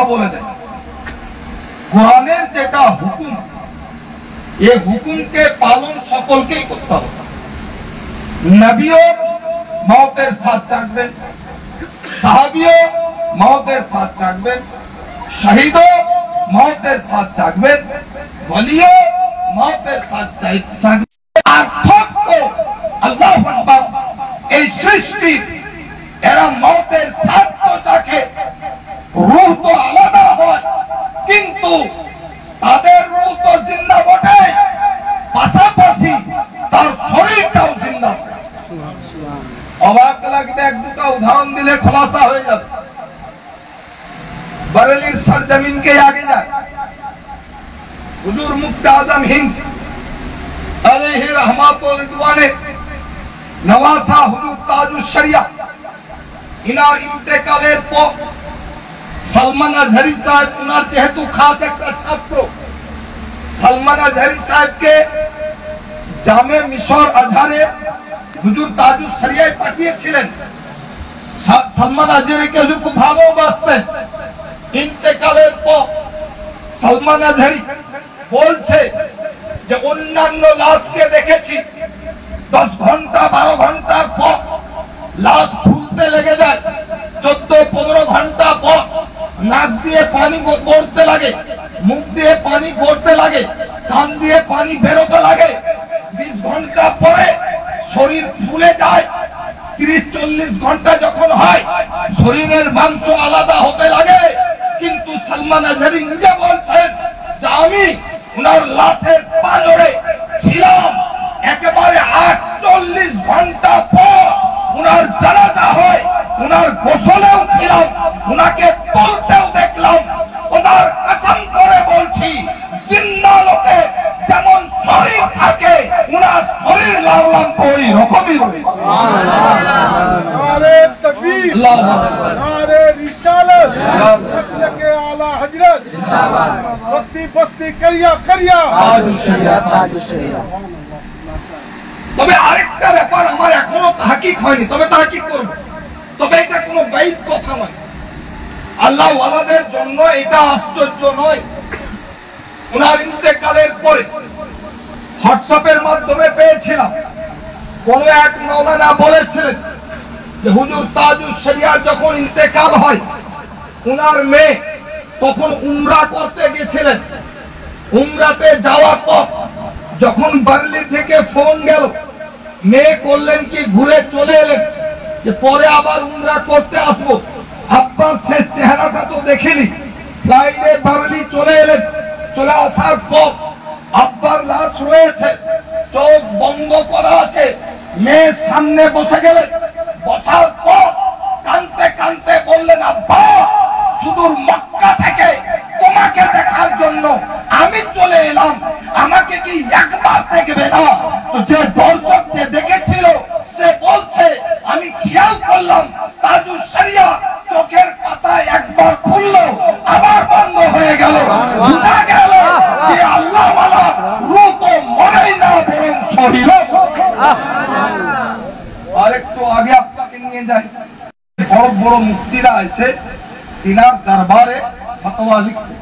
বলে দেয়। কোরআনের যেটা হুকুম, এই হুকুমকে পালন সকলকেই করতে হবে। নবীও মওতের সাথ থাকবেন, সাহাবীও মওতের সাথ থাকবেন, শহীদও মওতের সাথ থাকবেন, ওলিও মওতের সাথ থাকবেন। পার্থক্য আল্লাহু আকবার, এই সৃষ্টি এরা মওতের সাথ তো থাকে, রূহ তো আলাদা হয়, কিন্তু তাদের রূহ তো জিন্দা বটে, পাশাপাশি তার শরীরটাও জিন্দা। অবাক লাগবে, এক দুটা উদাহরণ দিলে খোলাসা হয়ে যাবে। बरेली सरजमीन के आगे जाए, हुजूर मुफ्ती आजम हिंद अलैहि रहमतुल रिदवाने नवासा हुजूर ताजुश शरिया इनार इंतेकालेर पर सलमान अजहरी साहेब उनार जेहेतु खास एक छात्र सलमान अजहरी साहेब के जामे मिशर अजहरे हुजूर ताजुश शरिया पाठिয়েছিলেন। सलमान अजहरी के हुजूर খুব ভালোবাসতেন। इंतेकालेर पर सलमान अजहरी বলছে যে অন্যান্য লাশকে দেখেছি 10 ঘন্টা 12 ঘন্টার পর লাশ ফুলতে লেগে যায়, 14-15 ঘন্টা পর নাক দিয়ে পানি গড়তে লাগে, মুখ দিয়ে পানি গড়তে লাগে, কান দিয়ে পানি বেরোতে লাগে। 20 ঘন্টা পরে শরীর ফুলে যায়। 30-40 ঘন্টা যখন হয় শরীরের মাংস আলাদা হতে লাগে। কিন্তু সলমান আজহরি নিজে বলছেন যে আমি উনার লাশের পাঁজরে ছিলাম, একেবারে 48 ঘন্টা পর উনার জানাজা হয়, উনার গোসলেও ছিলাম, উনাকে তুলতেও দেখলাম। ওনার কসম করে বলছি, জিন্দা লোকে যেমন শরীর থাকে উনার শরীর লালন ওই রকমই রয়েছে। নারে তাকবীর, নারে রিসালাত, মাসলাকে আলা হযরত জিন্দাবাদ, বস্তি বস্তি করিয়া করিয়া তাজুশ শরিয়া তাজুশ শরিয়া। তবে আরেকটা ব্যাপার আমার এখনো তাহকিক হয়নি, তবে তাহকিক করব। তবে এটা কোনো বাইত কথা নয়, আল্লাহ ওয়ালাদের জন্য এটা আশ্চর্য নয়। উনার ইন্তেকালের পরে হোয়াটসঅ্যাপের মাধ্যমে পেয়েছিলাম, কোন এক মাওলানা বলেছিলেন যে হুজুর তাজুশ শরিয়া যখন ইন্তেকাল হয়, উনার মেয়ে তখন উমরা করতে গেছিলেন। উমরাতে যাওয়ার পর যখন বার্লি থেকে ফোন গেল, মেয়ে করলেন কি ঘুরে চলে এলেন যে পরে আবার উমরা করতে আসবো। আব্বার শেষ চেহারাটা তো দেখিনি। ফ্লাইটে বার্লি চলে এলেন, চলে আসার পর আব্বার লাশ রয়েছে, চোখ বন্ধ করা আছে, মেয়ে সামনে বসে গেলেন। বসার পর কাঁদতে কাঁদতে বললেন, আব্বা সুদূর মক্কা থেকে তোমাকে দেখার জন্য আমি চলে এলাম, আমাকে কি একবার দেখবে না? তো যে দর্শক যে দেখেছিল সে বলছে আমি খেয়াল করলাম তাজুশ শরিয়া চোখের পাতায় একবার খুললো আবার বন্ধ হয়ে গেল। বুঝা গেল যে আল্লাহ ওয়ালা রূহ তো মরেই না, বরং শরীরও। আর একটু আগে আপনাকে নিয়ে যাই, বড় বড় মুফতিরা এসে ইনার দরবারে ফতোয়া লিখতে,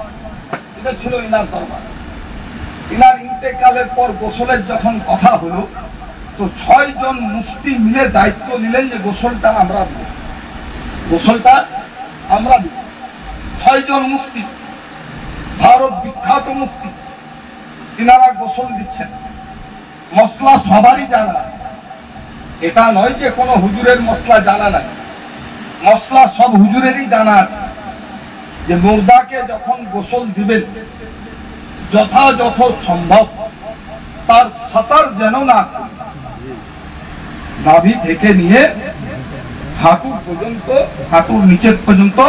এটা ছিল ইনার দরবার। ইনার ইন্তেকালের পর গোসলের যখন কথা হলো, তো 6 জন মুফতি মিলে দায়িত্ব নিলেন যে গোসলটা আমরা দিব, গোসলটা আমরা দিব। 6 জন মুফতি, ভারত বিখ্যাত মুফতি, ইনারা গোসল দিচ্ছেন। মশলা সবারই জানা, এটা নয় যে কোনো হুজুরের মশলা জানা নাই, মশলা সব হুজুরেরই জানা আছে যে মুর্দাকে যখন গোসল দিবেন যথাযথ সম্ভব তার সাঁতার যেন না, নাভি থেকে নিয়ে হাঁটু পর্যন্ত, হাঁটুর নিচের পর্যন্ত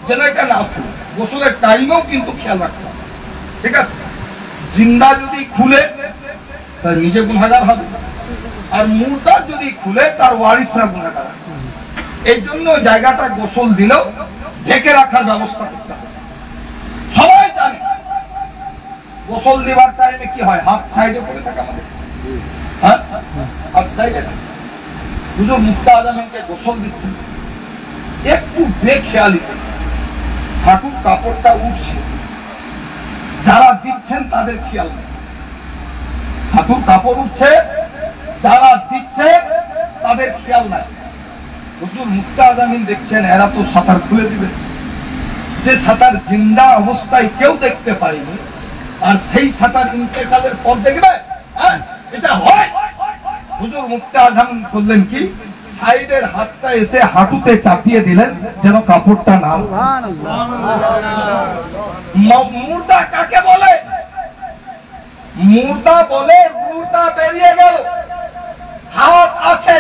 যেন এটা না খুলে। গোসলের টাইমেও কিন্তু খেয়াল রাখতে হবে, ঠিক আছে? জিন্দা যদি খুলে তার নিজে গুনাহগার হবে, আর মুর্দা যদি খুলে তার ওয়ারিসরা গুনাহগার হবে। এই জন্য জায়গাটা গোসল দিলেও ঢেকে রাখার ব্যবস্থা করতে হবে। সবাই জানে গোসল দেওয়ার টাইমে কি হয়, হাত সাইডে পড়ে থাকে আমাদের, হ্যাঁ হাত সাইডে। হুজুর মুফতি আজমকে গোসল দিচ্ছেন, একটু বেখেয়ালি হাঁটুর কাপড়টা উঠছে, যারা দিচ্ছেন তাদের খেয়াল নেই। হাঁটুর কাপড় উঠছে, যারা দিচ্ছে তাদের খেয়াল নাই। হুজুর মুফতি আজমিন দেখছেন এরা তো সাঁতার খুলে দিবে, যে সাঁতার জিন্দা অবস্থায় কেউ দেখতে পারেনি, আর সেই সাঁতার ইন্তেকালের পর দেখবে, এটা হয়। হুজুর মুফতি আজমিন করলেন কি, সাইডের হাতটা এসে হাঁটুতে চাপিয়ে দিলেন যেন কাপড়টা না। মুর্দা কাকে বলে? মুর্দা বলে রুটা বেরিয়ে গেল, হাত আছে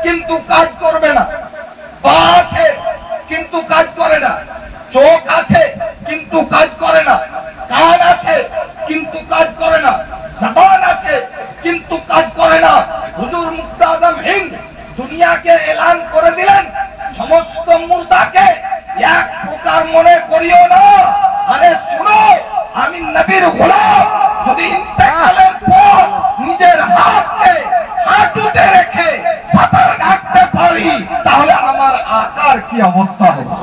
কিন্তু কাজ করবে না, পা আছে কিন্তু কাজ করে না, চোখ আছে কিন্তু কাজ করে না, কান আছে কিন্তু কাজ করে না, জবান আছে কিন্তু কাজ করে না। হুজুর মুফতি আজমিন দুনিয়াকে এলান করে দিলেন, সমস্ত মুর্দাকে এক প্রকার মনে করিও না। আরে শুনো, আমি নবীর গোলাম, যদি ইন্তেকালের পর নিজের হাতকে হাঁটুতে রেখে সাঁতার কাটতে পারি, তাহলে আমার আকার কি অবস্থা হবে।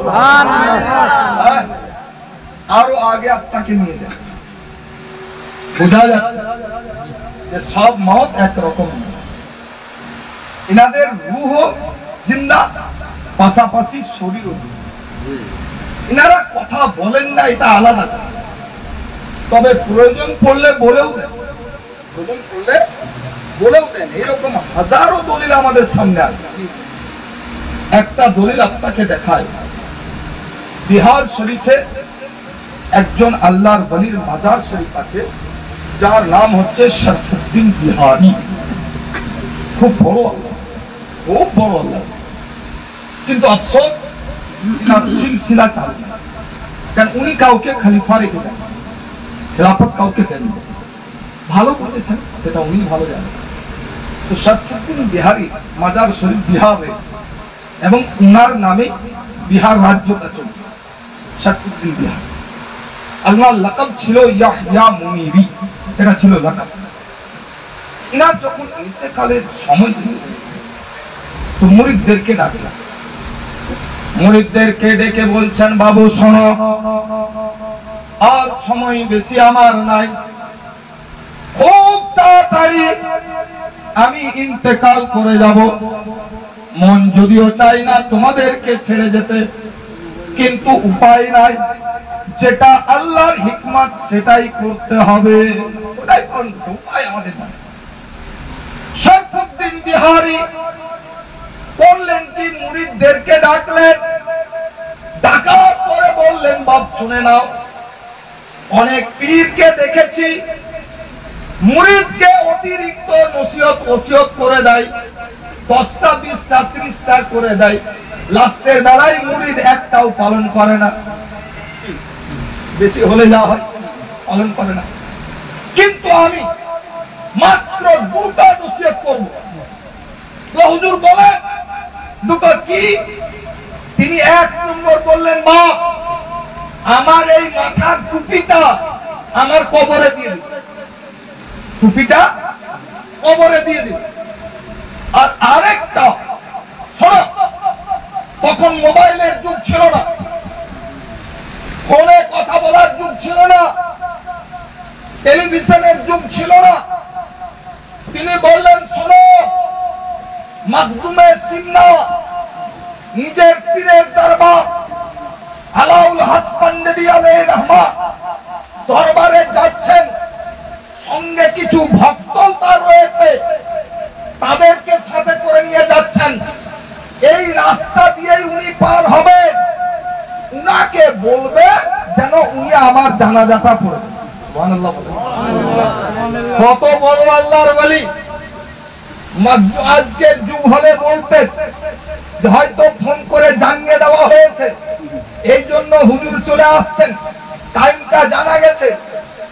আরো আগে আপনাকে নিয়ে যাবে, বোঝা যাচ্ছে যে সব মত একরকম। ইনাদের রূহ জিন্দা, পাশাপাশি শরীরও জিন্দা। ইনারা কথা বলেন না, এটা আলাদা, তবে প্রয়োজন পড়লে বলেও দেন, প্রয়োজন পড়লে বলেও দেন। এরকম হাজারো দলিল আমাদের সামনে আছে। একটা দলিল আপনাকে দেখায়, বিহার শরীফে একজন আল্লাহর ওলির মাজার শরীফ আছে, যার নাম হচ্ছে শরফুদ্দিন বিহারি। খুব বড় আল্লাহ, খুব বড় আল্লাহ, কিন্তু আফসোস তার সিলসিলা চালু না, কারণ উনি কাউকে খলিফা রেখে দেন, খেলাফত কাউকে দেন। ভালো করেছেন, সেটা উনি ভালো জানেন। তো শরফুদ্দিন বিহারি মাজার শরীফ বিহারে, এবং উনার নামে বিহার রাজ্যটা চলছে, শরফুদ্দিন বিহারি। আল্লাহর লাকাব ছিল ইয়াহইয়া মুনিরি, এটা ছিল লাকাব। ইনার যখন ইন্তেকালের সময় ছিল, তো মুরিদদেরকে ডাকলেন, মুরিদদেরকে ডেকে বলছেন, বাবু শোনো, আর সময় বেশি আমার নাই, খুব তাড়াতাড়ি আমি ইন্তেকাল করে যাব। মন যদিও চাই না তোমাদেরকে ছেড়ে যেতে, কিন্তু উপায় নাই, যেটা আল্লাহর হিকমত সেটাই করতে হবে, ওটাই উপায় আমাদের নাই। শরফুদ্দিন বিহারি করলেন কি, মুরিদদেরকে ডাকলেন, ডাকার পরে বললেন, বাপ শুনে নাও, অনেক পীরকে দেখেছি মুরিদকে অতিরিক্ত নসিহত ওসিয়ত করে দেয়, 10টা 20টা 30টা করে দেয়, লাস্টের বেলায় মুরিদ একটাও পালন করে না, বেশি হলে যা হয় পালন করে না। কিন্তু আমি মাত্র 2টা নসিহত করব। হুজুর বলেন দুটো কি? তিনি 1 নম্বর বললেন, বাপ আমার এই মাথার টুপিটা আমার কবরে দিয়ে দিন, টুপিটা কবরে দিয়ে দিন। আর আরেকটা শোনো, তখন মোবাইলের যুগ ছিল না, ফোনে কথা বলার যুগ ছিল না, টেলিভিশনের যুগ ছিল না। তিনি বললেন, শোনো, মাকদুমে সিন্না নিজের পীরের দরবার আলাউল হক পান্ডেবি আলাইহির রহমাত দরবারে যাচ্ছেন, সঙ্গে কিছু ভক্ত তার রয়েছে, তাদেরকে সাথে করে নিয়ে যাচ্ছেন। এই রাস্তা দিয়েই উনি পার হবেন, উনাকে বলবে যেন উনি আমার জানাজাটা পড়েছেন। সুবহানাল্লাহ। কত বড় আল্লাহর ওলি! আজকের যুগ হলে বলতেন হয়তো ফোন করে জানিয়ে দেওয়া হয়েছে, এই জন্য হুজুর চলে আসছেন, টাইমটা জানা গেছে।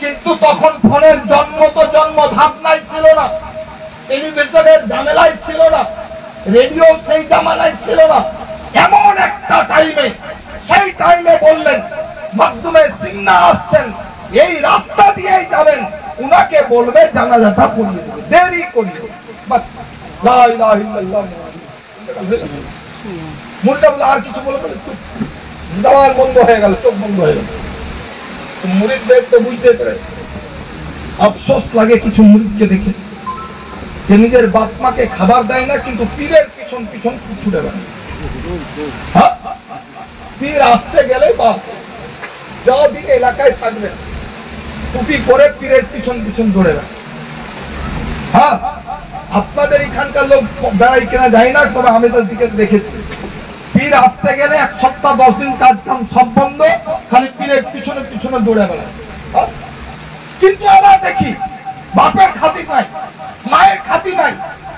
কিন্তু তখন ফোনের জন্ম তো জন্ম ভাবনাই ছিল না, টেলিভিশনের ঝামেলাই ছিল না, রেডিও সেই জামানায় ছিল না। এমন একটা টাইমে, সেই টাইমে বললেন মাকদুমে সিন্না আসছেন, এই রাস্তা দিয়েই যাবেন, উনাকে বলবে জানাজাটা পড়িয়ে দেবে, দেরি করিয়ে। বাস, লা ইলাহা ইল্লাল্লাহ। মুল্লা বলে আর কিছু বলবে, দেওয়ার বন্ধ হয়ে গেল, চোখ বন্ধ হয়ে গেল। মুরিদদের তো বুঝতে পেরেছে। আফসোস লাগে কিছু মুরিদকে দেখে, যে নিজের বাপ মাকে খাবার দেয় না, কিন্তু পীরের পিছন পিছন ছুটে বেড়ায়। পীর আসতে গেলে বাপ যা দিন এলাকায় থাকবে, টুপি পরে পীরের পিছন পিছন দৌড়ে বেড়ায়। হ্যাঁ, আপনাদের এখানকার লোক বেড়াই কেনা যায় না, তবে আমি তো দিকে দেখেছি পীর আসতে গেলে 1 সপ্তাহ 10 দিন কাজ কাম সব বন্ধ, খালি পীরের পিছনে পিছনে দৌড়ে বেড়ায়। কিন্তু আমরা দেখি বাপের খাতি নাই, মায়ের খাতি নাই,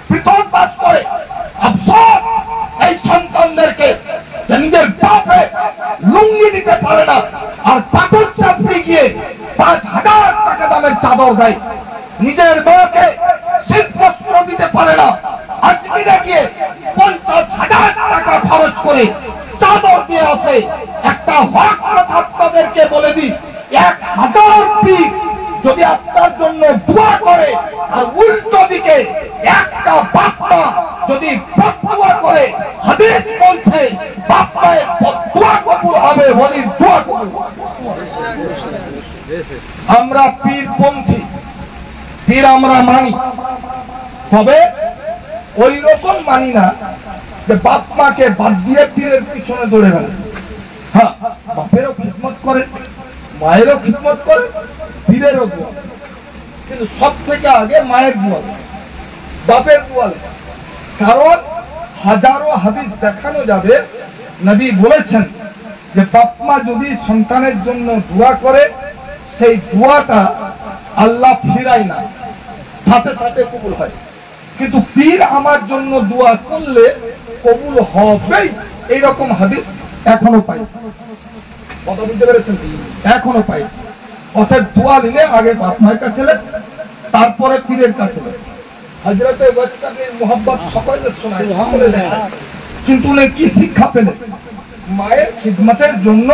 পৃথক বাস করে। আফসোস এই সন্তানদেরকে, নিজের বাপে লুঙ্গি দিতে পারে না, আর পাথর চাপড়ে গিয়ে 5,000 টাকা দামের চাদর দেয়। নিজের মাকে শীত বস্ত্র দিতে পারে না, আজমিরে গিয়ে 50,000 টাকা খরচ করে চাদর দিয়ে আসে। একটা হক কথা আপনাদেরকে বলে দিই, 1000 পীর যদি আপনার জন্য দোয়া করে, আর উল্টো দিকে একটা বাপ্পা যদি বদদোয়া করে, হাদিস বলছে বাপ্পায়ের দোয়া কবুল হবে, ওলির দোয়া কবুল। আমরা পীরপন্থী, পীর আমরা মানি, তবে ওই রকম মানি না যে বাপ মাকে বাদ দিয়ে পীরের পিছনে দৌড়ে গেল। হ্যাঁ, বাপেরও খিদমত করে, মায়েরও খিদমত করে, পীরেরও দোয়া, কিন্তু সব থেকে আগে মায়ের দোয়া, বাপের দোয়া। কারণ হাজারো হাদিস দেখানো যাবে, নবী বলেছেন যে বাপ মা যদি সন্তানের জন্য দোয়া করে, সেই দোয়াটা আল্লাহ ফিরায় না, সাথে সাথে কবুল হয়। কিন্তু পীর আমার জন্য দোয়া করলে কবুল হবেই, এইরকম হাদিস এখনো পাই। কথা বুঝতে পেরেছেন? এখনো পাই। অর্থাৎ দোয়া নিলে আগে বাপ মায়ের কাছে, তারপরে পীরের কাছে। হযরতে ওয়াসতাগফির মুহাব্বত সকলের শোনায়, সকলে দেখে, কিন্তু উনি কি শিক্ষা পেলেন? মায়ের খিদমতের জন্য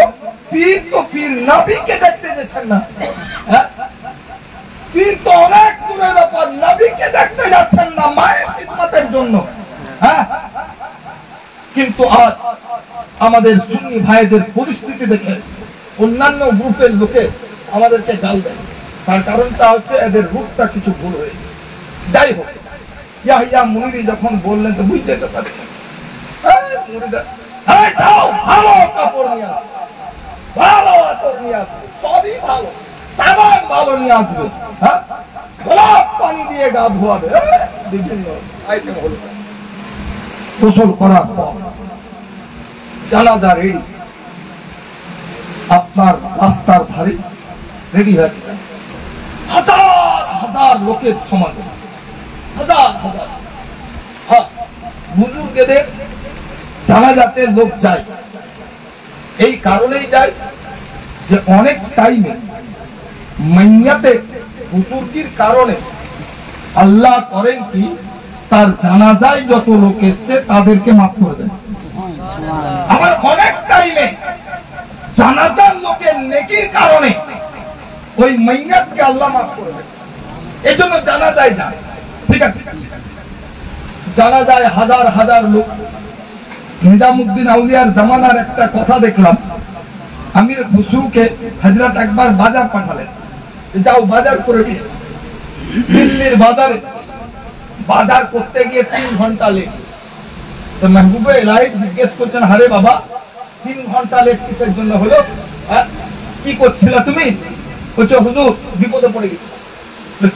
পীর তো পীর, নবীকে দেখতে যাচ্ছেন না। পীর তো অনেক দূরের ব্যাপার, নবীকে দেখতে যাচ্ছেন না মায়ের খিদমতের জন্য। হ্যাঁ, কিন্তু আজ আমাদের সুন্নি ভাইদের পরিস্থিতি দেখে অন্যান্য গ্রুপের লোকে আমাদেরকে গাল দেয়। তার কারণটা হচ্ছে এদের রূপটা কিছু ভুল হয়েছে। যাই হোক, ইয়াহিয়া মুনিরি যখন বললেন তো বুঝতে তো পারছেন, ভালো কাপড় নিয়ে আসবে, ভালো আতর নিয়ে আসবে, সবই ভালো, সাবান ভালো নিয়ে আসবে, হ্যাঁ, গোলাপ পানি দিয়ে গা ধোয়াবে, বিভিন্ন আইটেম হল। গোসল করার পর জানাজা রেডি, আপনার রাস্তার ধারে রেডি হয়েছে, হাজার হাজার লোকের সমাজ, হাজার হাজার। হ্যাঁ, বুজুর্গদের জানাজাতে লোক যায়, এই কারণেই যায় যে অনেক টাইমে মাইয়াতে বুজুর্গির কারণে আল্লাহ করেন কি, তার জানাজায় যত লোক এসছে তাদেরকে মাফ করে দেন। আবার অনেক টাইমে জানাজার লোকের নেকির কারণে ওই মাইয়াতকে আল্লাহ মাফ করে দেন। এই জন্য জানাজায় যায়। ঠিক আছে, জানাজায় হাজার হাজার লোক। নিজামুদ্দিন আউলিয়ার জামানার একটা কথা দেখলাম, আমির খুসরুকে হযরত একবার বাজার পাঠালেন, যাও বাজার করে নিয়ে। দিল্লির বাজারে বাজার করতে গিয়ে 3 ঘন্টা লেট। তো মেহবুবে ইলাহি জিজ্ঞেস করছেন, আরে বাবা 3 ঘন্টা লেট কিসের জন্য হলো? কি করছিল তুমি? বলছে হুজুর বিপদে পড়ে গেছি।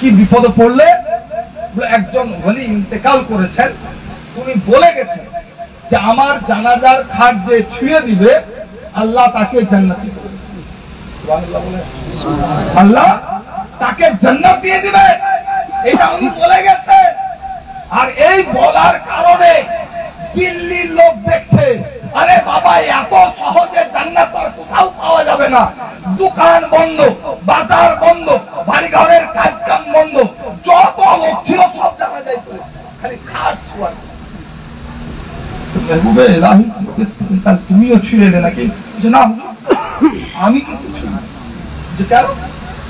কি বিপদে পড়লে? একজন ওলি ইন্তেকাল করেছেন, উনি বলে গেছেন যে আমার জানাজার খাট যে ছুঁয়ে দিবে আল্লাহ তাকে জান্নাতি করে দেবে। সুবহানাল্লাহ বলে, আল্লাহ তাকে জান্নাত দিয়ে দিবে, এটা উনি বলে গেছে। আর এই বলার কারণে দিল্লির লোক দেখছে, আরে বাবা এত সহজে জান্নাত আর কোথাও পাওয়া যাবে না। দোকান বন্ধ, বাজার বন্ধ, বাড়ি ঘরের কাজ কাম বন্ধ, যত লোক ছিল সব জায়গায় যাই পড়েছে, খালি খাট ছোঁয়া। মেহবুবে ইলাহি তুমিও ছুঁয়ে নাকি? না আমি কিন্তু ছুঁই, যে কেন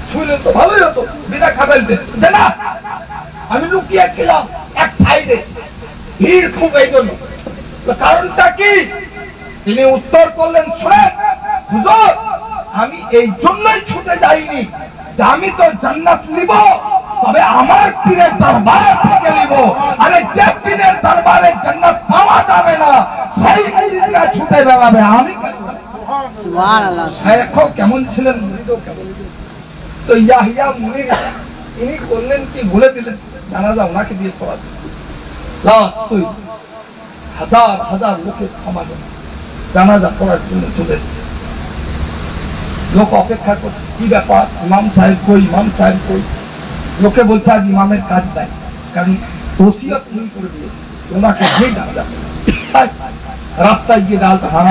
ছুঁলে তো ভালোই হতো, বিনা খাটাইতে। না, আমি লুকিয়েছিলাম এক সাইডে, ভিড় খুব, এই জন্য। কারণটা কি? তিনি উত্তর করলেন, শুনেন এই জন্যই ছুটে যাইনি যে আমি তো জান্নাত নিব, তবে আমার পীরের দরবার থেকে নিব। আরে যে পীরের দরবারে জান্নাত পাওয়া যাবে না সেই মুরিদরা ছুটে বেড়াবে। আমি সুবহানাল্লাহ। এখন কেমন ছিলেন তো ইয়াহিয়া মুনির, ইনি করলেন কি বলে দিলেন, জানাজা ওনাকে দিয়ে পড়াতে। হাজার হাজার লোকের সমাগম জানাজা পড়ার জন্য চলে এসেছে। লোক অপেক্ষা করছে, কি ব্যাপার, ইমাম সাহেব কই, ইমাম সাহেব কই। লোকে বলছে আজ ইমামের কাজ নাই, কারণ ওসিয়ত উনি করে দিয়েছে ওনাকে যেই জানাজা। রাস্তায় গিয়ে ডাল হানা,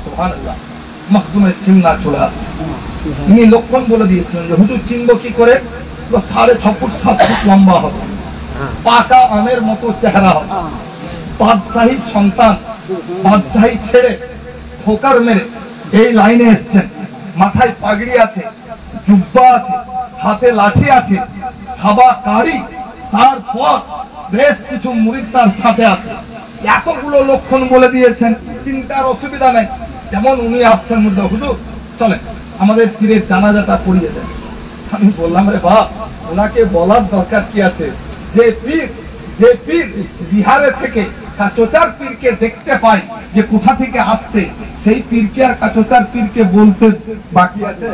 সুবহানাল্লাহ, মখদুমে সিমনা চলে আসছে। তিনি লক্ষণ বলে দিয়েছিলেন যে হুজুর চিনব কি করে, 6.5 ফুট 7 ফুট লম্বা হবে, পাকা আমের মতো চেহারা হবে, বাদশাহী সন্তান, বাদশাহী ছেড়ে ঠোকার মেরে এই লাইনে এসছেন। মাথায় পাগড়ি আছে, জুব্বা আছে, হাতে লাঠি আছে, সাবা কারি, তারপর বেশ কিছু মুরিদ তার সাথে আছে। এতগুলো লক্ষণ বলে দিয়েছেন, চিন্তার অসুবিধা নেই। যেমন উনি আসছেন মধ্যে, হুজুর চলেন আমাদের পীরের জানাজাটা পড়িয়ে দেন। আমি বললাম রে বাপ, ওনাকে বলার দরকার কি আছে, যে পীর বিহারে থেকে কাচোচার পীরকে দেখতে পাই যে কোথা থেকে আসছে, সেই পীরকে আর কাচোচার পীরকে বলতে বাকি আছে?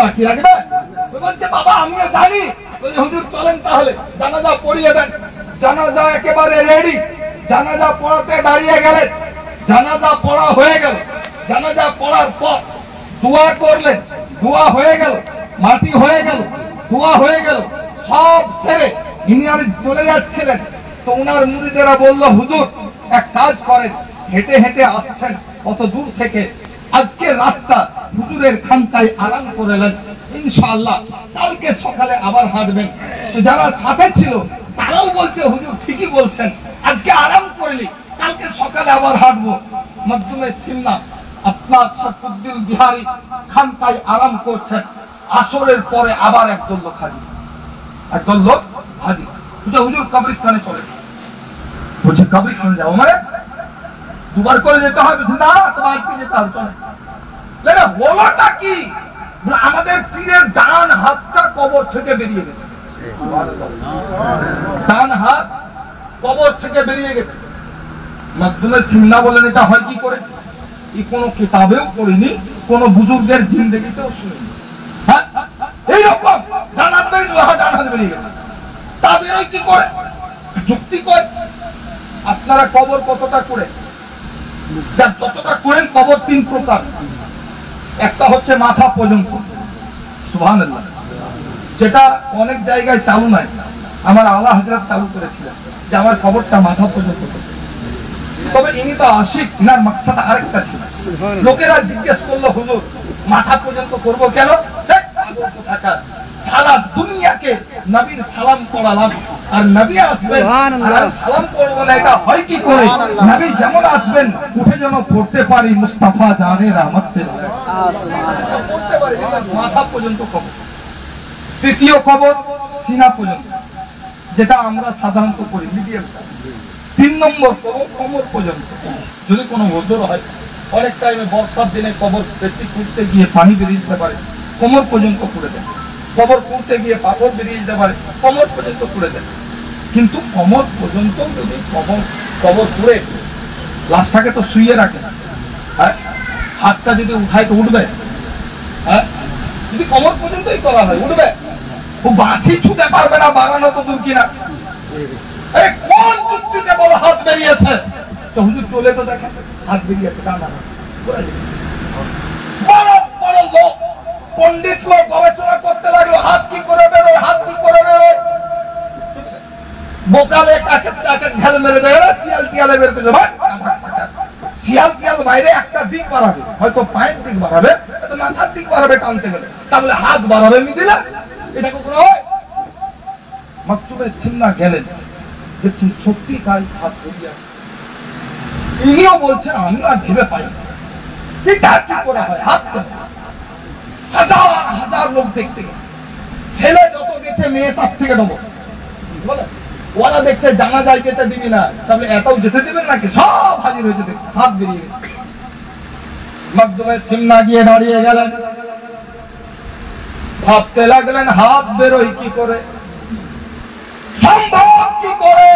বাকি রাখবে? বলছে বাবা আমিও জানি। হুজুর চলেন তাহলে জানাজা পড়িয়ে দেন। জানাজা একেবারে রেডি, জানাজা পড়াতে দাঁড়িয়ে গেলেন। জানাজা পড়া হয়ে গেল, জানাজা পড়ার পর দোয়া করলেন, দোয়া হয়ে গেল, মাটি হয়ে গেল, দোয়া হয়ে গেল, সব সেরে ইনি আর চলে যাচ্ছিলেন। তো ওনার মুরিদেরা বলল হুজুর এক কাজ করেন, হেঁটে হেঁটে আসছেন কত দূর থেকে, আজকে রাতটা হুজুরের খানকায় আরাম করলেন, ইনশাআল্লাহ কালকে সকালে আবার হাঁটবেন। তো যারা সাথে ছিল তারাও বলছে হুজুর ঠিকই বলছেন, আজকে আরাম করলি কালকে সকালে আবার হাঁটবো। মখদুমে সিমনা আপনার শরফুদ্দিন বিহারী খানকায় আরাম করছেন। আসরের পরে আবার একদল লোক হাজির, একদল লোক হাজির। হুজুর কবরস্থানে চলে, বলছে কবরস্থানে যাও মানে দুবার করে যেতে হবে? না তোমার কি যেতে হবে, চলে। বলোটা কি, আমাদের পীরের ডান হাতটা কবর থেকে বেরিয়ে গেছে, ডান হাত কবর থেকে বেরিয়ে গেছে। মখদুমে সিমনা বলেন এটা হয় কি করে, কোনো কিতাবেও পড়িনি, কোন বুজুর্গের জিন্দেগিতেও শুনিনি। এইরকম ডান হাত বেরিয়ে গেছে, তা বেরোয় কি করে, যুক্তি করে। আপনারা কবর কতটা করে, যার যতটা করেন, কবর 3 প্রকার। একটা হচ্ছে মাথা পর্যন্ত, সুবহানাল্লাহ, যেটা অনেক জায়গায় চালু নাই, আমার আলা হযরত চালু করেছিলেন যে আমার কবরটা মাথা পর্যন্ত। তবে ইনি তো আশিক, ইনার মাকসাদ আরেকটা ছিল। লোকেরা জিজ্ঞেস করলো হুজুর মাথা পর্যন্ত করবো কেন? সারা দুনিয়াকে নবীর সালাম পড়ালাম, আর নবী আসবেন আর সালাম করবো না, এটা হয় কি করে? নবী যেমন আসবেন উঠে যেন পড়তে পারি মুস্তাফা জানে রহমত পড়তে পারি, মাথা পর্যন্ত কবর। তৃতীয় কবর সিনা পর্যন্ত, যেটা আমরা সাধারণত করি মিডিয়াম। 3 নম্বর কবর কোমর পর্যন্ত, যদি কোনো ওজোর হয়। অনেক টাইমে বর্ষার দিনে কবর বেশি খুঁড়তে গিয়ে পানি বেরিয়ে যেতে পারে, কোমর পর্যন্ত খুঁড়ে দেয়। কবর খুঁড়তে গিয়ে পাথর বেরিয়ে যেতে পারে, কোমর পর্যন্ত খুঁড়ে দেয়। কিন্তু কোমর পর্যন্ত যদি কবর খুঁড়ে লাশটাকে তো শুইয়ে রাখে, হ্যাঁ, হাতটা যদি উঠায় তো উঠবে, হ্যাঁ, যদি কোমর পর্যন্তই করা হয় উঠবে। ও বাঁশি ছুতে পারবে না, বাড়ানো তো দূর কিনা। কোন যুক্তিতে বলো হাত বেরিয়েছে? তো হুজুর চলে তো দেখেন হাত বেরিয়েছে, ডানা। বড় বড় লোক, পণ্ডিত লোক গবেষণা করতে লাগলো হাত কি করে বেরোয়, হাত কি করে বেরোয়। বোকালে কাকে ঘেল মেরে দেয়, শিয়াল টিয়ালে বের করে দেয়। শিয়াল টিয়াল বাইরে একটা দিক বাড়াবে, হয়তো পায়ের দিক বাড়াবে, হয়তো মাথার দিক বাড়াবে টানতে গেলে, তাহলে হাত বাড়াবে মিডিলা। এটা কখনো হয়? মখদুমে সিমনা গেলেন, দেখছেন সত্যি তাই হাত বেরিয়ে আসছে। ইনিও বলছেন আমি আর ভেবে পাই না এটা কি করে হয়, হাত হাজার হাজার লোক দেখতে গেছে। ছেলে যত গেছে মেয়ে তার থেকে নেবো বলে, ওরা দেখছে জানাজায় যেতে দিবি না, তাহলে এতও যেতে দিবেন নাকি? সব হাজির হয়েছে, হাত বেরিয়ে গেছে। মখদুমে সিমনা গিয়ে দাঁড়িয়ে গেলেন, ভাবতে লাগলেন হাত বেরোয় কি করে, সম্ভব কি করে।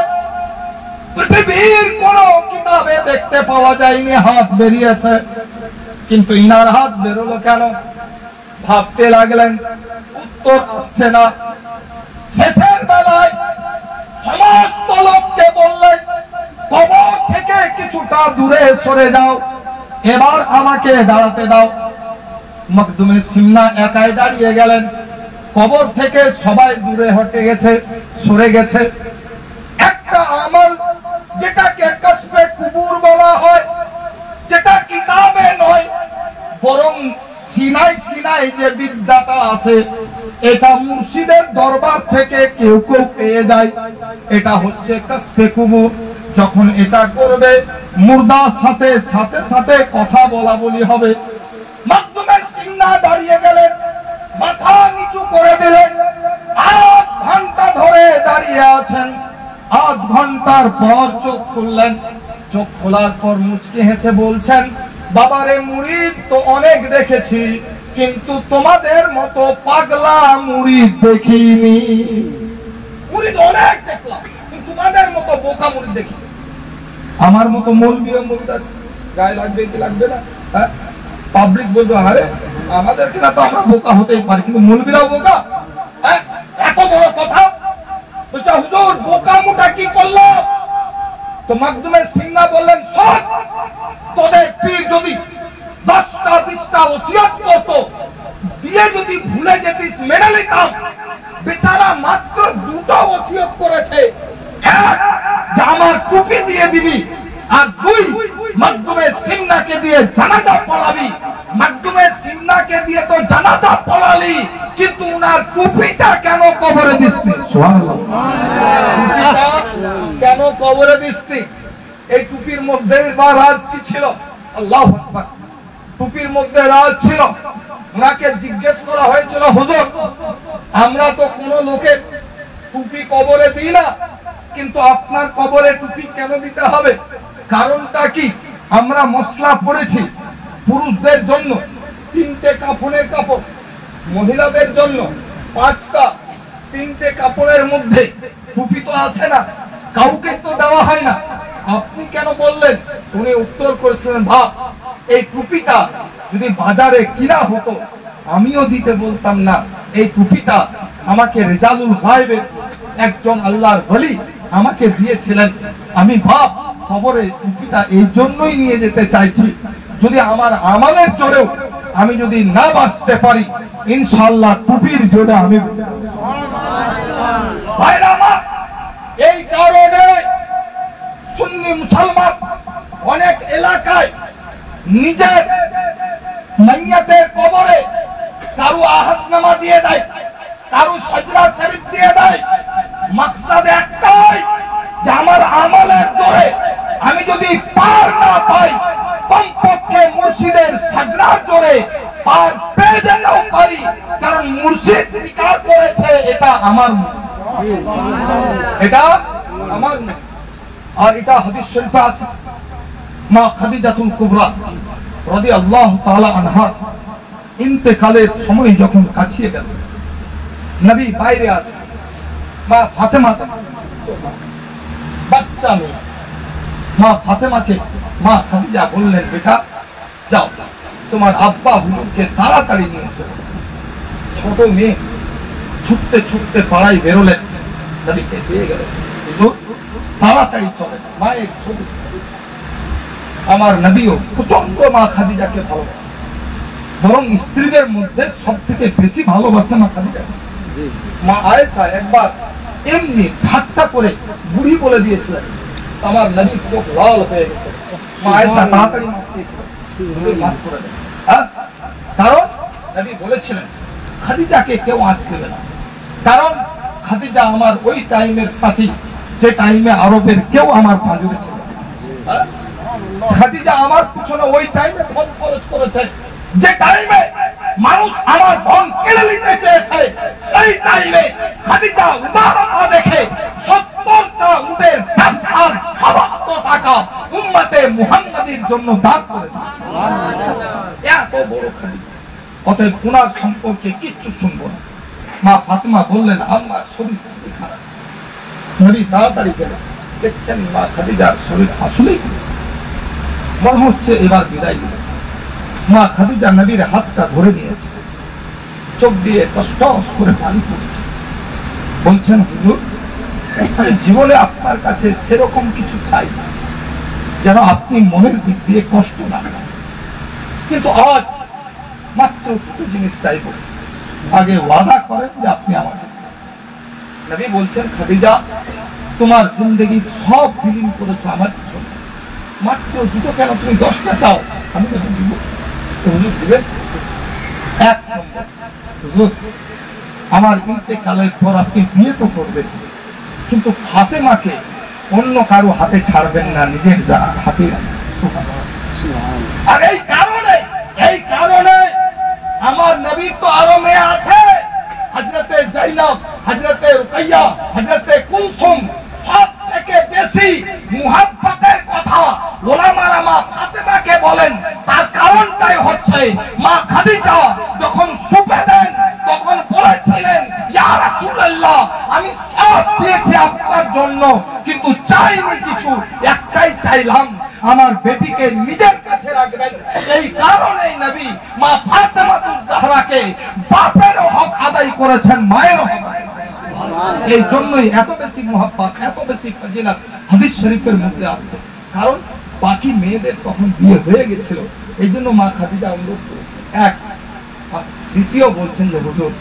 পৃথিবীর কোন কিতাবে দেখতে পাওয়া যায়নি হাত বেরিয়েছে, কিন্তু ইনার হাত বেরোলো কেন? ভাবতে লাগলেন, উত্তর আসছে না। শেষের বেলায় সমস্ত লোককে বললেন, কবর থেকে কিছুটা দূরে সরে যাও, এবার আমাকে দাঁড়াতে দাও। মখদুমে সিমনা একাই দাঁড়িয়ে গেলেন। কবর থেকে সবাই দূরে হটে গেছে, সরে গেছে। একটা আমল যেটাকে কসবে কুবুর বলা হয়, যেটা কিতাবে নয় বরং সিনাই সিনাই যে বিদ্যাটা আছে, এটা মুর্শিদের দরবার থেকে কেউ কেউ পেয়ে যায়। এটা হচ্ছে কসবে কুবুর। যখন এটা করবে মুর্দার সাথে সাথে সাথে কথা বলা বলি হবে। মখদুমে সিমনা দাঁড়িয়ে গেলেন, মাথা নিচু করে দিলেন, আধ ঘন্টা ধরে দাঁড়িয়ে আছেন। আধ ঘন্টার পর চোখ খুললেন। চোখ খোলার পর মুচকি হেসে বলছেন, বাবারে মুরিদ তো অনেক দেখেছি, কিন্তু তোমাদের মতো পাগলা মুরিদ দেখিনি। মুরিদ অনেক দেখলাম, কিন্তু তোমাদের মতো বোকা মুরিদ দেখিনি। আমার মতো মৌলবীও মুরিদ আছে, গায়ে লাগবে কি লাগবে না? হ্যাঁ, পাবলিক বলবে আরে আমাদের কিনা তো আমরা বোকা হতেই পারি, কিন্তু মৌলবীরাও বোকা? হ্যাঁ, এত বড় কথা। বলছে হুজুর বোকামুটা কি করলো? তো মখদুমে সিমনা বললেন, শোন, তোদের পীর যদি 10টা 20টা ওসিয়ত করতো, দিয়ে যদি ভুলে যেতিস মেনে নিতাম। বেচারা মাত্র 2টা ওসিয়ত করেছে, এক যে আমার টুপি দিয়ে দিবি, আর 2 মখদুমে সিমনাকে দিয়ে জানাজা পড়াবি। মখদুমে সিমনাকে দিয়ে তো জানাজা পড়ালি, কিন্তু উনার টুপিটা কেন কবরে দিসনি? কেন কবরে দিসনি? এই টুপির মধ্যে বা রাজ কি ছিল? আল্লাহু আকবার। টুপির মধ্যে রাজ ছিল। ওনাকে জিজ্ঞেস করা হয়েছিল, হুজুর আমরা তো কোন লোকের টুপি কবরে দিই না, কিন্তু আপনার কবরে টুপি কেন দিতে হবে? কারণটা কি? আমরা মশলা পড়েছি পুরুষদের জন্য 3টে কাফনের কাপড়, মহিলাদের জন্য 5টা। 3টে কাপড়ের মধ্যে টুপি তো আসে না, কাউকে তো দেওয়া হয় না, আপনি কেন বললেন? উনি উত্তর করেছিলেন, ভাব এই টুপিটা যদি বাজারে কিনা হতো আমিও দিতে বলতাম না। এই টুপিটা আমাকে রেজালুল গায়বের একজন আল্লাহর ওলি আমাকে দিয়েছিলেন। আমি ভাব খবরে টুপিটা এই জন্যই নিয়ে যেতে চাইছি, যদি আমার আমলের জোরেও আমি যদি না বাঁচতে পারি, ইনশাআল্লাহ টুপির জোরে আমি। এই কারণে সুন্নি মুসলমান অনেক এলাকায় নিজের মাইয়াতের কবরে কারু আহাদনামা দিয়ে দেয়, কারু সজরা শরীফ দিয়ে দেয়। মাকসাদ একটাই যে আমার আমলের জোরে আমি যদি পার না পাই, কমপক্ষে মুর্শিদের সজরার জোরে পার পেয়ে যেতেও পারি, কারণ মুর্শিদ স্বীকার করেছে এটা আমার, এটা আমার। আর এটা হাদিস শরীফে আছে, মা খাদিজাতুল কুবরা রাদিয়াল্লাহু তাআলা আনহা ইন্তেকালের সময় যখন কাছিয়ে গেল, নবী বাইরে আছে, মা ফাতেমা বাচ্চা মেয়ে, মা ফাতেমাকে মা খাদিজা বললেন, বেটা যাও তোমার আব্বা হুজুরকে তাড়াতাড়ি নিয়ে এসো। ছোট মেয়ে ছুটতে ছুটতে পাড়ায় বেরোলেন, নবীকে দিয়ে গেলেন, হুজুর তাড়াতাড়ি চলেন, মায়ের ছবি। আমার নবীও প্রচন্ড মা খাদিজাকে ভালোবাসেন, বরং স্ত্রীদের মধ্যে সব থেকে বেশি ভালোবাসে মা খাদিজা। মা আয়েশা একবার এমনি ঠাট্টা করে বুড়ি বলে দিয়েছিলেন, আমার নবী চোখ লাল হয়ে গেছে। মা আয়েশা তাড়াতাড়ি মাফ চেয়েছিলেন, মাফ করে দেন। কারণ নবী বলেছিলেন খাদিজাকে কেউ আঁচ দেবে না, কারণ খাদিজা আমার ওই টাইমের সাথী যে টাইমে আরবের কেউ আমার পাঁজরে ছিল। খাদিজা আমার পিছনে ওই টাইমে ধন খরচ করেছে, যে টাইমে মানুষ আমার ধন কেড়ে নিতে চেয়েছে, সেই টাইমে খাদিজা উদারতা দেখে 70টা উটের ব্যবসার সমস্ত টাকা উম্মতে মুহাম্মাদীর জন্য দান করে এত বড় খাদিজা। অতএব ওনার সম্পর্কে কিচ্ছু শুনবো না। মা ফাতেমা বললেন, আমার শরীর খুবই খারাপ। নবী তাড়াতাড়ি গেলেন, দেখছেন মা খাদিজার শরীর আসলেই মনে হচ্ছে এবার বিদায় দিল। মা খাদিজা নবীর হাতটা ধরে নিয়েছে, চোখ দিয়ে কষ্ট করে পানি পড়ছে। বলছেন, হুজুর, জীবনে আপনার কাছে সেরকম কিছু চাই যেন আপনি মনের দিক দিয়ে কষ্ট না পান, কিন্তু আজ মাত্র দুটো জিনিস চাইব, আগে ওয়াদা করেন যে আপনি আমাকে। নবী বলছেন, খাদিজা, তোমার জিন্দেগি সব বিলীন করেছো আমার জন্য, মাত্র দুটো কেন, তুমি 10টা চাও, আমি যখন দিব। হুজুর দিবেন? এক নম্বর, হুজুর, আমার ইন্তেকালের পর আপনি বিয়ে তো করবেন, কিন্তু ফাতেমাকে অন্য কারো হাতে ছাড়বেন না, নিজের হাতে। আর এই কারণে আমার নবীর তো আরো মেয়ে আছে, হযরতে যায়েনব, হযরতে রুকাইয়া, হযরতে কুলসুম। সব থেকে বেশি মুহাব্বতের কথা ওলামারা মা ফাতেমাকে বলেন। তার কারণটাই হচ্ছে মা খাদিজা যখন সুপে দেন তখন বলেছিলেন, ইয়া রাসূলুল্লাহ, আমি সব দিয়েছি আপনার জন্য, কিন্তু চাইনি কিছু, একটাই চাইলাম আমার বেটিকে নিজের কাছে রাখবেন। এই কারণেই নবী মা ফাতেমাতুজ জাহরাকে বাপের হক আদায় করেছেন, মায়ের হক। এই জন্যই এত বেশি মুহাব্বত, এত বেশি ফজিলত হাদিস শরীফের মধ্যে আছে। কারণ বাকি মেয়েদের তখন বিয়ে হয়ে গেছিল, এই জন্য মা খাদিজা অনুরোধ করেছেন। এক, দ্বিতীয় বলছেন যে হুজুর,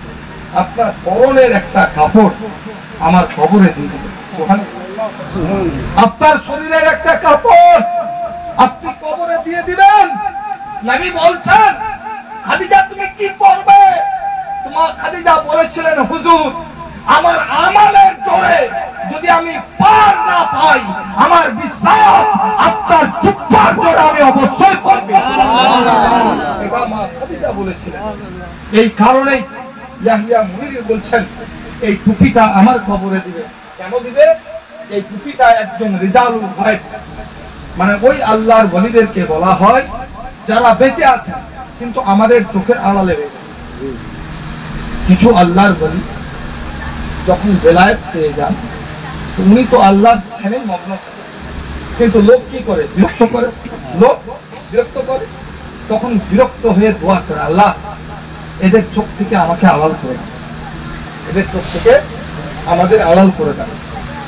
আপনার পরনের একটা কাপড় আমার কবরে দিয়ে দিবেন। আপনার শরীরের একটা কাপড় আপনি কবরে দিয়ে দিবেন। নবী বলছেন, খাদিজা তুমি কি করবে? তোমার খাদিজা বলেছিলেন, হুজুর, আমার আমলের জোরে যদি আমি পার না পাই, আমার বিশ্বাস আপনার জিহ্বার জোরে আমি অবশ্যই করব। এটা মা খাদিজা বলেছিলেন। এই কারণেই ইয়াহিয়া মুনির বলছেন, এই টুপিটা আমার কবরে দিবে। কেন দিবে? এই টুপিটা একজন রিজালুল গায়ব, মানে ওই আল্লাহর ওলিদেরকে বলা হয় যারা বেঁচে আছেন কিন্তু আমাদের চোখের আড়ালে রয়ে গেছে। কিছু আল্লাহর ওলি যখন বেলায়েত পেয়ে যান, উনি তো আল্লাহর ধ্যানে মগ্ন, কিন্তু লোক কি করে? বিরক্ত করে। লোক বিরক্ত করে, তখন বিরক্ত হয়ে দোয়া করে, আল্লাহ এদের চোখ থেকে আমাকে আড়াল করে দাও, এদের চোখ থেকে আমাদের আড়াল করে দাও।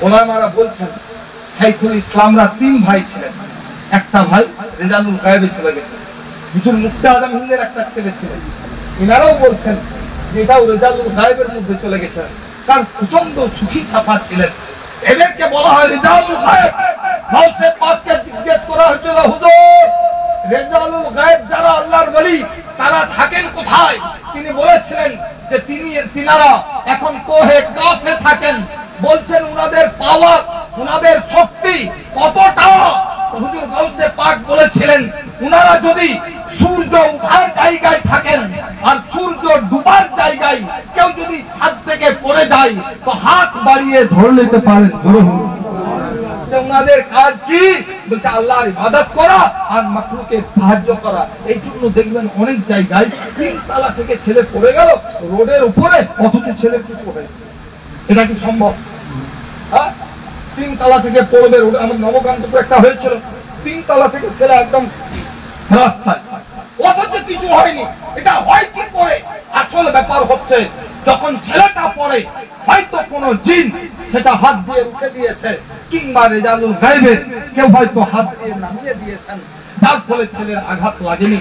ওলামারা বলছেন, শাইখুল ইসলামরা 3 ভাই ছিলেন। একটা ভাই রেজালুল গায়েবে চলে গেছেন, হুজুর মুফতি আজম হিন্দের একটা ছেলে ছিলেন, ইনারাও বলছেন যে এটাও রেজালুল গায়েবের মধ্যে চলে গেছেন। কারণ প্রচন্ড সুফি সাফা ছিলেন, এদেরকে বলা হয় রেজালুল গায়েব। গাউসে পাককে জিজ্ঞেস করা হয়েছিল, হুজুর, রেজালুল গায়েব যারা আল্লাহর ওলি তারা থাকেন কোথায়? তিনি বলেছিলেন যে তিনারা এখন কোহে কাফে থাকেন। বলছেন উনাদের পাওয়ার, উনাদের শক্তি কতটা? হুজুর গাউসে পাক বলেছিলেন, উনারা যদি সূর্য উঠার জায়গায় থাকেন আর সূর্য ডুবার জায়গায় কেউ যদি ছাদ থেকে পড়ে যায় তো হাত বাড়িয়ে ধরে নিতে পারেন। উনাদের কাজ কি? বলছে আল্লাহর ইবাদত করা আর মাখলুকের সাহায্য করা। এই জন্য দেখবেন অনেক জায়গায় 3 তলা থেকে ছেলে পড়ে গেল রোডের উপরে, অথচ ছেলে কিছু হবে। এটা কি সম্ভব? 3 তলা থেকে পড়বে রোড। আমার নবকান্তপুর একটা হয়েছিল, 3 তলা থেকে ছেলে একদম রাস্তায়, অথচ কিছু হয়নি। এটা হয় কি করে? আসল ব্যাপার হচ্ছে যখন ছেলেটা পড়ে হয়তো কোন জিন সেটা হাত দিয়ে উঠে দিয়েছে, কিংবা রেজালুল গায়েবের কেউ হয়তো হাত দিয়ে নামিয়ে দিয়েছেন, যার ফলে ছেলের আঘাত লাগেনি।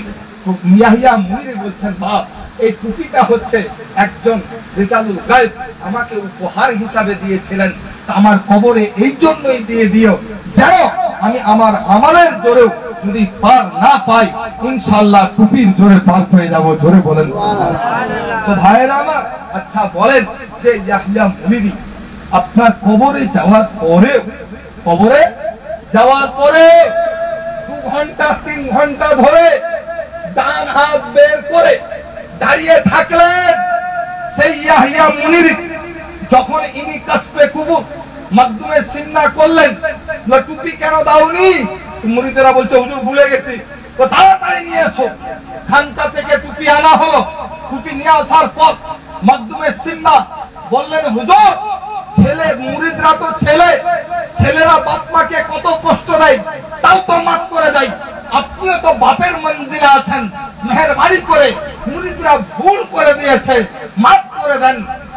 ইয়াহিয়া মুনির বলছেন, বাপ, এই টুপিটা হচ্ছে একজন রেজালুল গায়েব আমাকে উপহার হিসাবে দিয়েছিলেন, আমার কবরে এই জন্যই দিয়ে দিও যেন আমি আমার আমলের জোরেও যদি পার না পাই, ইনশাআল্লাহ টুপির জোরে পার হয়ে যাব। জোরে বলেন তো ভাইয়েরা আমার। আচ্ছা বলেন যে ইয়াহিয়া মুনির আপনার কবরে যাওয়ার পরে 2 ঘন্টা 3 ঘন্টা ধরে ডান হাত বের করে দাঁড়িয়ে থাকলেন। সেই ইয়াহিয়া মুনির যখন ইনি কাসবে কুবুর মাকদুমে সিন্না করলেন, টুপি কেন দাওনি? মুরিদেরা বলছে হুজুর ভুলে গেছি। তো তাড়াতাড়ি নিয়ে এসো। খানকা থেকে টুপি আনা হলো। টুপি নিয়ে আসার পর মাকদুমে সিন্না বললেন, হুজুর ছেলে, মুরিদরা তো ছেলে, ছেলেরা বাপ মাকে কত কষ্ট দেয়, তাও তো মাফ করে দেয়। আপনিও তো বাপের মঞ্জিলে আছেন, মেহেরবানি করে মুরিদরা ভুল করে দিয়েছে, মাফ করে দেন।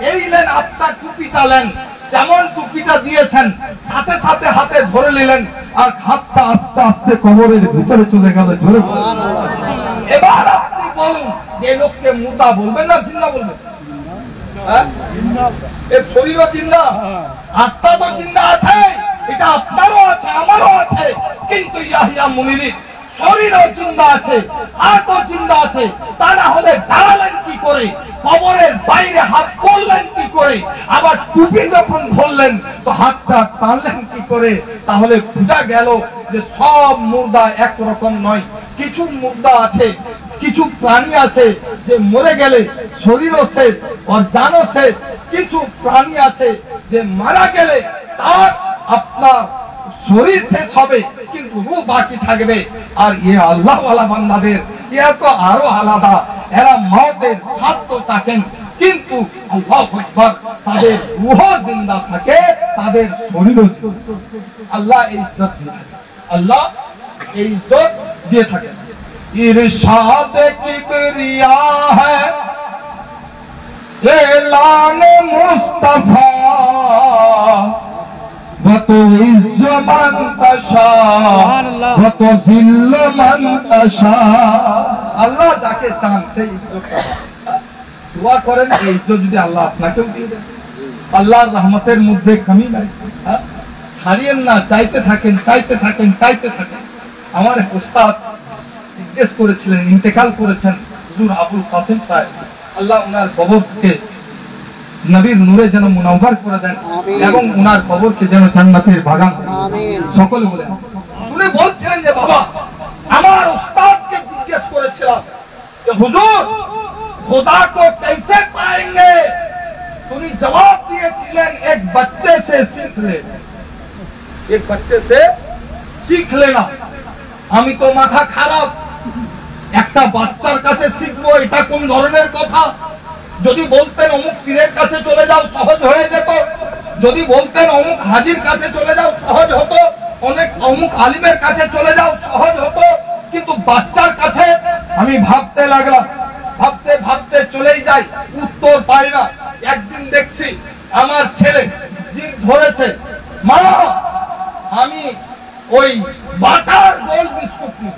এই নেন আপনার টুপিটা নেন। যেমন টুপিটা দিয়েছেন সাথে সাথে হাতে ধরে নিলেন আর হাতটা আস্তে আস্তে কবরের ভিতরে চলে গেল। ধরে এবার আপনি বলুন, এই লোককে মুর্দা বলবেন না জিন্দা বলবেন? এর শরীরও জিন্দা, আত্মা তো জিন্দা আছে, এটা আপনারও আছে আমারও আছে, কিন্তু ইয়াহিয়া মুনির শরীরও জিন্দা আছে, আত্মা জিন্দা আছে। তা না হলে দাঁড়ালেন কি করে, কবরের বাইরে হাত করলেন কি করে, আবার টুপি যখন ধরলেন তো হাতটা টানলেন কি করে? তাহলে বোঝা গেল যে সব মুর্দা একরকম নয়। কিছু মুর্দা আছে, কিছু প্রাণী আছে যে মরে গেলে শরীরও শেষ আর জানও শেষ। কিছু প্রাণী আছে যে মারা গেলে তার আপনার শরীর শেষ হবে কিন্তু রূহ বাকি থাকবে। আর আল্লাহ ওয়ালা বান্দাদের এরা তো আরো আলাদা, এরা মওতের স্বাদ তো থাকেন কিন্তু আল্লাহু আকবার তাদের রূহ জিন্দা থাকে, তাদের শরীরও। আল্লাহ এই ইজ্জত দিয়ে থাকে, আল্লাহ এই ইজ্জত দিয়ে থাকেন। इरशाद किबरिया है ऐलान मुस्तफा वो तो इज्ज मन तशा वो तो जिल्ल मन तशा। আল্লাহ যাকে চান সেই ইজ্জত দোয়া করেন, এই ইজ্জত যদি আল্লাহ আপনাকেও দিয়ে দেন। আল্লাহর রহমতের মধ্যে কমি নাই, ছাড়িয়েন না, চাইতে থাকেন চাইতে থাকেন চাইতে থাকেন। আমার উস্তাদ জিজ্ঞেস করেছিলেন, ইন্তেকাল করেছেন হুজুর আবুল কাসেম সাহেব, আল্লাহ ওনার কবরকে নবীর নূরে যেন মুনাওয়ার করে দেন এবং ওনার কবরকে যেন জান্নাতের বাগান। সকলে বলেন। উনি বলছিলেন যে বাবা, আমার উস্তাদকে জিজ্ঞেস করেছিলাম যে হুজুর खुदा को कैसे पाएंगे? उन्होंने जवाब दिएছিলেন एक बच्चे से सीख ले, एक बच्चे से सीख लेना। আমি তো মাথা খারাপ, একটা বাচ্চার কাছে শিখবো, এটা কোন ধরনের কথা? যদি বলতেন অমুক পীরের কাছে চলে যাও সহজ হয়ে যেত, যদি বলতেন অমুক হাজির কাছে চলে যাও সহজ হতো, অনেক অমুক আলিমের কাছে চলে যাও সহজ হতো, কিন্তু বাচ্চার কাছে আমি ভাবতে লাগলাম, ভাবতে ভাবতে চলেই যাই, উত্তর পাই না। একদিন দেখছি আমার ছেলে জিদ ধরেছে, মা আমি ওই বাটার গোল বিস্কুট নেব,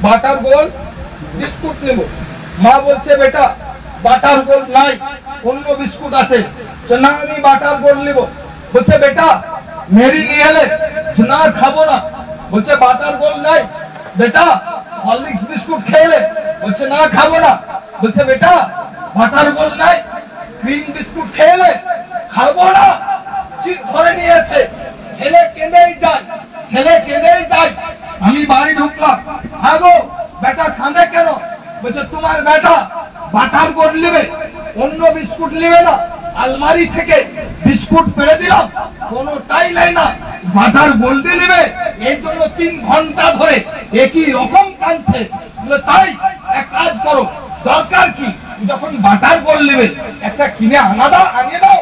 বাটার গোল বিস্কুট নেব। মা বলছে বেটা বাটার গোল নাই, অন্য বিস্কুট আছে। না আমি বাটার গোল নেব। বলছে বেটা মেরি নিয়ে এলে, না খাবো না। বলছে বাটার গোল নাই। বেটা হরলিক্স বিস্কুট খেলে, বলছে না খাবো না। বলছে বেটা বাটার গোল নাই, ক্রিম বিস্কুট খেলে, খাবো না। জিদ ধরে নিয়েছে, ছেলে কেঁদেই যায়, ছেলে কেঁদেই যায়। আমি বাড়ি ঢুকলাম, আগো বেটা কাঁদে কেন? বলছে তোমার বেটা বাটার গোল নেবে, অন্য বিস্কুট নেবে না। আলমারি থেকে বিস্কুট পেড়ে দিলাম, কোনোটাই নেয় না, বাটার গোল নেবে। এই জন্য 3 ঘন্টা ধরে একই রকম কাঁদছে। তাই এক কাজ করো, দরকার কি, যখন বাটার গোল নেবে একটা কিনে আনিয়ে দাও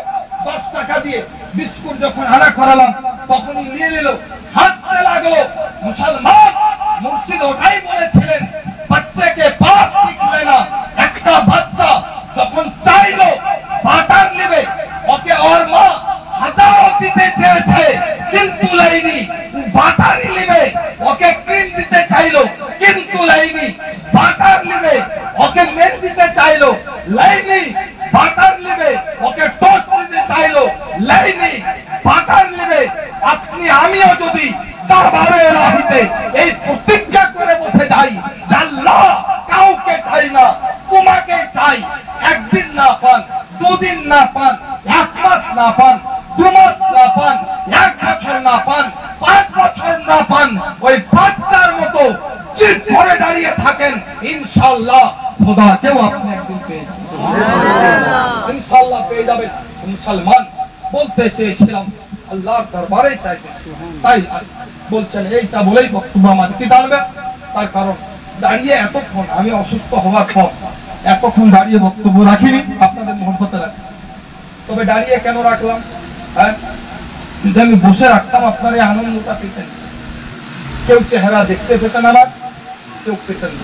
10 টাকা দিয়ে। বিস্কুট যখন আনা করালাম তখনই নিয়ে নিল, হাসতে লাগলো। মুসলমান মুর্শিদ ওটাই বলেছিলেন, বাচ্চাকে পাস শিখলে না। একটা বাচ্চা যখন চাইলো বাটার নেবে, ওকে ওর মা হাজারও দিতে চেয়েছে কিন্তু লাইনি, বাটারই নেবে। ওকে ক্রিম দিতে চাইলো কিন্তু লাইনি, বাটার নেবে। ওকে মেন দিতে চাইলো লাইনি, বাটার নেবে। ওকে টোস্ট দিতে চাইলো লাইনি, বাটার নেবে। আপনি আমিও যদি দরবারে ইলাহিতে এই প্রতিজ্ঞা করে বসে যাই, আল্লাহ কাউকে চাই না, তোমাকে চাই। একদিন না পান, 2 দিন না পান, 1 মাস না পান, 2 মাস না পান, 1 বছর না পান, 5 বছর না পান, ওই বাচ্চার মতো জিদ ধরে দাঁড়িয়ে থাকেন, ইনশাআল্লাহ খোদাকেও আপনি একদিন পেয়ে যাবেন, ইনশাআল্লাহ পেয়ে যাবেন। মুসলমান বলতে চেয়েছিলাম আল্লাহর দরবারে চাইবে। তাই বলছেন এইটা বলেই বক্তব্য আমাদেরকে টানবে। তার কারণ দাঁড়িয়ে এতক্ষণ আমি অসুস্থ হওয়ার পর এতক্ষণ দাঁড়িয়ে বক্তব্য রাখিনি আপনাদের মহব্বতে রাখি। তবে দাঁড়িয়ে কেন রাখলাম? হ্যাঁ, যদি আমি বসে রাখতাম আপনারা এই আনন্দটা পেতেন, কেউ চেহারা দেখতে পেতেন আমার, কেউ পেতেন না।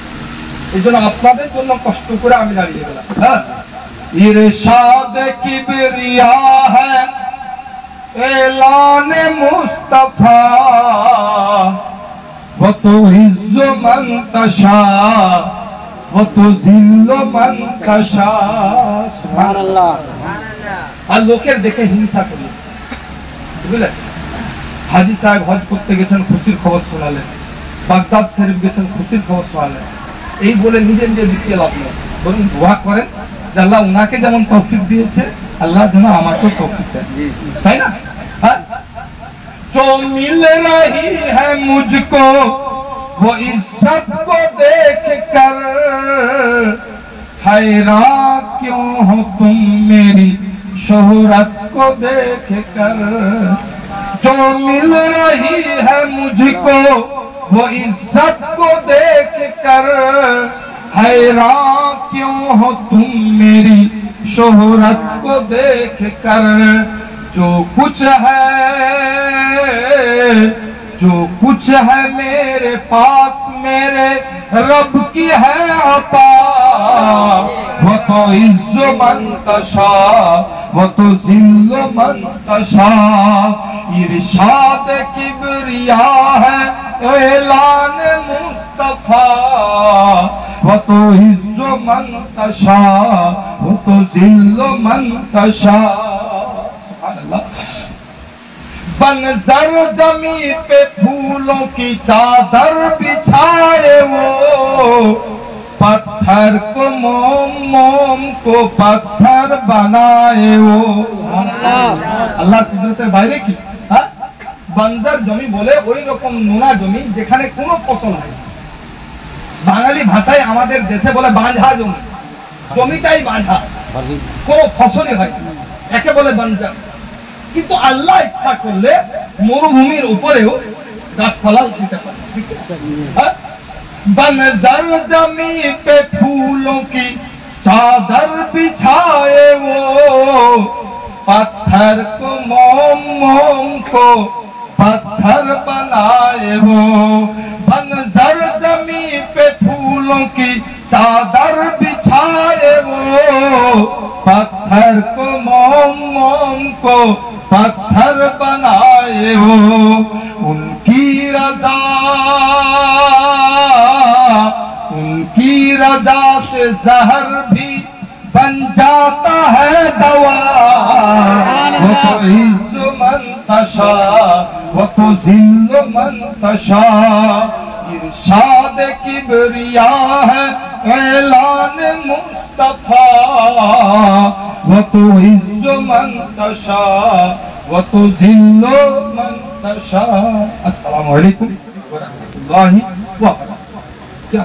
এই জন্য আপনাদের জন্য কষ্ট করে আমি দাঁড়িয়ে গেলাম। হ্যাঁ, ইরশাদ কিবরিয়া হ্যাঁ এলানে মুস্তাফা वो तो इज्जो मन तशा वो तो जिल्लो मन तशा। सुभान अल्लाह। আর লোকের দেখে হিংসা করি, বুঝলেন? হাজী সাহেব হজ করতে গেছেন, খুশির খবর শোনালেন। বাগদাদ শরীফ গেছেন, খুশির খবর শোনালেন। এই বলে নিজে নিজে মিশিয়ে লাভ নেই। বরং দোয়া করেন যে আল্লাহ উনাকে যেমন তৌফিক দিয়েছে আল্লাহ যেন আমাকেও তৌফিক দেন, তাই না? जो मिल रही है मुझको वो इज्जत को देख कर हैरान क्यों हो तुम मेरी शोहरत को देख कर। जो मिल रही है मुझको वो इज्जत को देख कर हैरान क्यों हो तुम मेरी शोहरत को देख कर। जो कुछ है मेरे पास मेरे रब की है अता वो तो इज्जो मन तशा वो तो जिल्लो मन तशा। इरशाद किबरिया है ऐलान मुस्तफा वो तो इज्जो मन तशा वो तो जिल्लो मन तशा। बंजर जमी पे फूलों की चादर बिछाए वो पत्थर को मोम मोम को पत्थर बनाए वो। আল্লাহ কুদরতের বাইরে কি? হ্যাঁ, বঞ্জর জমি বলে ওই রকম নোনা জমি যেখানে কোনো ফসল হয়। বাঙালি ভাষায় আমাদের দেশে বলে বাঁঝা জমি, জমিটাই বাঁঝা, কোনো ফসলই হয় না, একে বলে বঞ্জর। কিন্তু আল্লাহ ইচ্ছা করলে মরুভূমির উপরেও গাছপালা দিতে পারে। बंजर जमी पे फूलों की चादर बिछाए वो पत्थर को मोम मोम को पत्थर बनाए वो। बंजर जमी पे फूलों की चादर बिछाए वो पत्थर को मोम मोम को पत्थर बनाए वो। उनकी रजा से जहर भी बन जाता है दवा वो तो इज्जो मन तशा वो तो जिल्लो मन तशा। इरशाद किबरिया है ऐलान मुस्तफा वो तो इज्जो मन तशा वो तो जिल्लो मन तशा। अस्सलामु अलैकुम व रहमतुल्लाहि व बरकातुहू। क्या